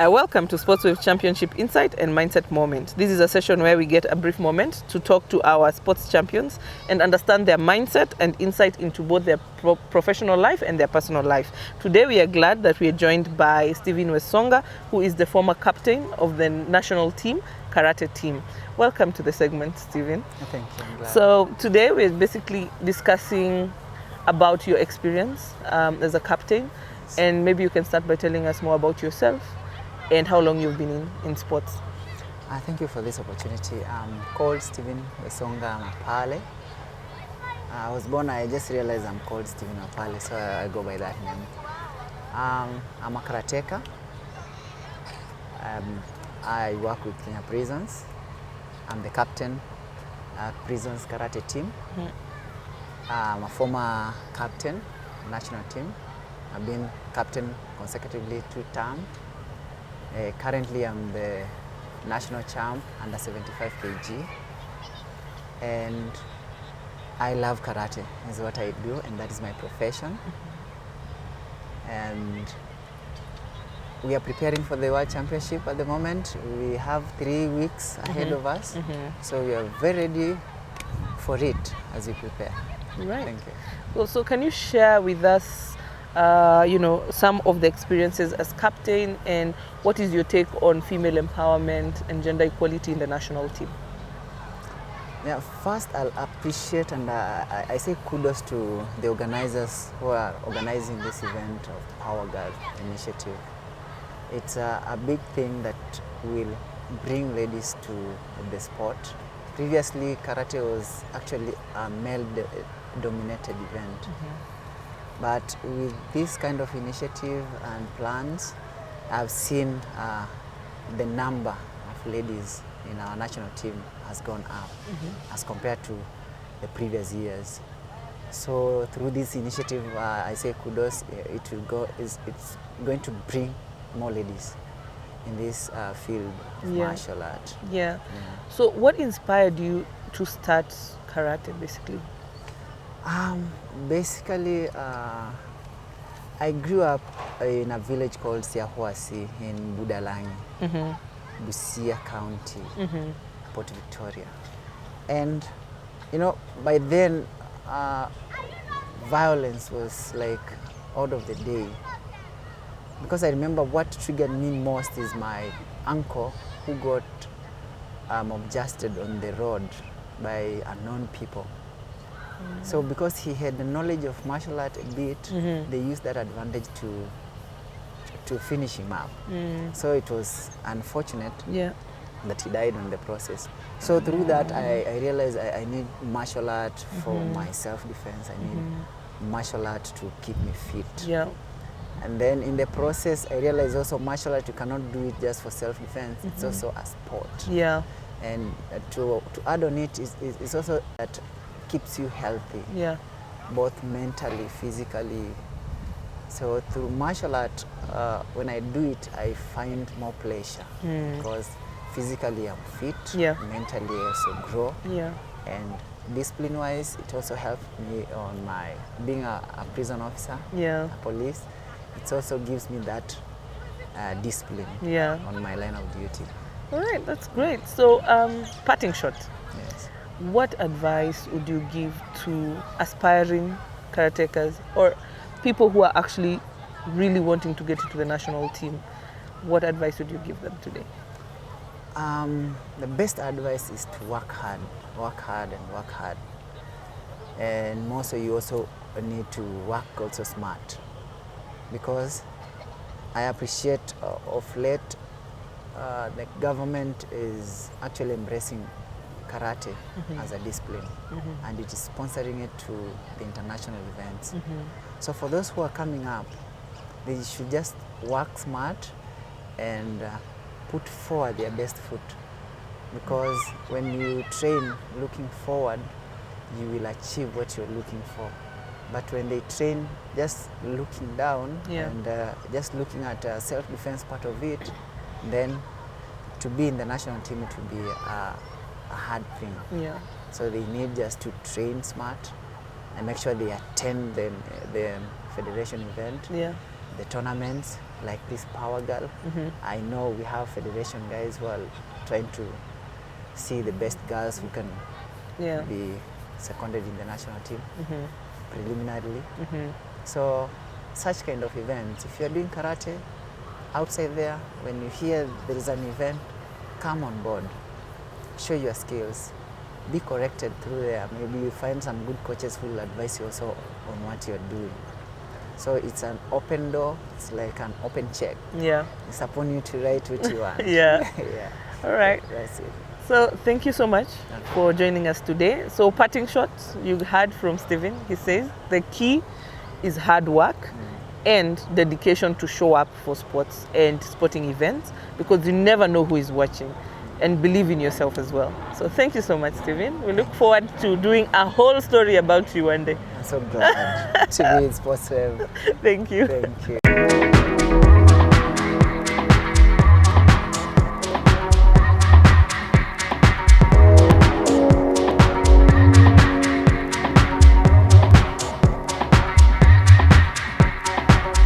Welcome to Sportswave Championship Insight and Mindset Moment. This is a session where we get a brief moment to talk to our sports champions and understand their mindset and insight into both their professional life and their personal life. Today we are glad that we are joined by Stephen Wesonga, who is the former captain of the national team, karate team. Welcome to the segment, Stephen. Thank you. I'm glad. So today we're basically discussing about your experience as a captain, and maybe you can start by telling us more about yourself and how long you've been in sports. Thank you for this opportunity. I'm called Stephen Wesonga Mapale. I was born, I just realized I'm called Stephen Mapale, so I go by that name. I'm a karateka. I work with Kenya Prisons. I'm the captain of Prisons Karate team. I'm a former captain, national team. I've been captain consecutively 2 terms. Currently, I'm the national champ under 75 kg, and I love karate. Is what I do, and that is my profession. And we are preparing for the World Championship at the moment. We have 3 weeks ahead of us, so we are very ready for it as we prepare. Right. Thank you. Well, so can you share with us some of the experiences as captain, and what is your take on female empowerment and gender equality in the national team? Yeah, first I'll appreciate and I say kudos to the organizers who are organizing this event of Power Girl initiative. It's a big thing that will bring ladies to the sport. Previously, karate was actually a male-dominated event. But with this kind of initiative and plans, I've seen the number of ladies in our national team has gone up as compared to the previous years. So through this initiative, I say kudos. It's going to bring more ladies in this field of martial art. Yeah. So what inspired you to start karate, basically? Basically, I grew up in a village called Siahuasi in Budalangi, Busia County, Port Victoria. And, you know, by then, violence was like out of the day. Because I remember what triggered me most is my uncle who got abducted on the road by unknown people. So because he had the knowledge of martial art a bit, they used that advantage to finish him up. So it was unfortunate that he died on the process. So through that, I realized I need martial art for my self-defense. I need martial art to keep me fit. And then in the process, I realized also martial art, you cannot do it just for self-defense. It's also a sport. And to add on it is also that keeps you healthy, both mentally, physically. So through martial art, when I do it, I find more pleasure because physically I'm fit, mentally I also grow, and discipline-wise, it also helped me on my being a prison officer, a police. It also gives me that discipline on my line of duty. All right, that's great. So, parting shot. Yes. What advice would you give to aspiring karatekas or people who are actually really wanting to get into the national team? What advice would you give them today? The best advice is to work hard and work hard. And more so, you also need to work also smart. Because I appreciate of late, the government is actually embracing karate as a discipline, and it is sponsoring it to the international events. So for those who are coming up, they should just work smart and put forward their best foot, because when you train looking forward, you will achieve what you're looking for. But when they train just looking down and just looking at self-defense part of it, then to be in the national team, it will be a hard thing. So they need just to train smart and make sure they attend the federation event the tournaments like this Power Girl. I know we have federation guys who are trying to see the best girls who can be seconded in the national team preliminarily. So such kind of events, if you're doing karate outside there, when you hear there is an event, come on board, show your skills, be corrected through there. Maybe you find some good coaches who will advise you also on what you're doing. So it's an open door, it's like an open check. Yeah. It's upon you to write what you want. Yeah. Yeah. All right. That's it. So thank you so much for joining us today. So parting shots, you heard from Stephen. He says the key is hard work and dedication to show up for sports and sporting events, because you never know who is watching, and believe in yourself as well. So thank you so much, Stephen. We look forward to doing a whole story about you one day. I'm so glad to be in Sportswave. Thank you. Thank you.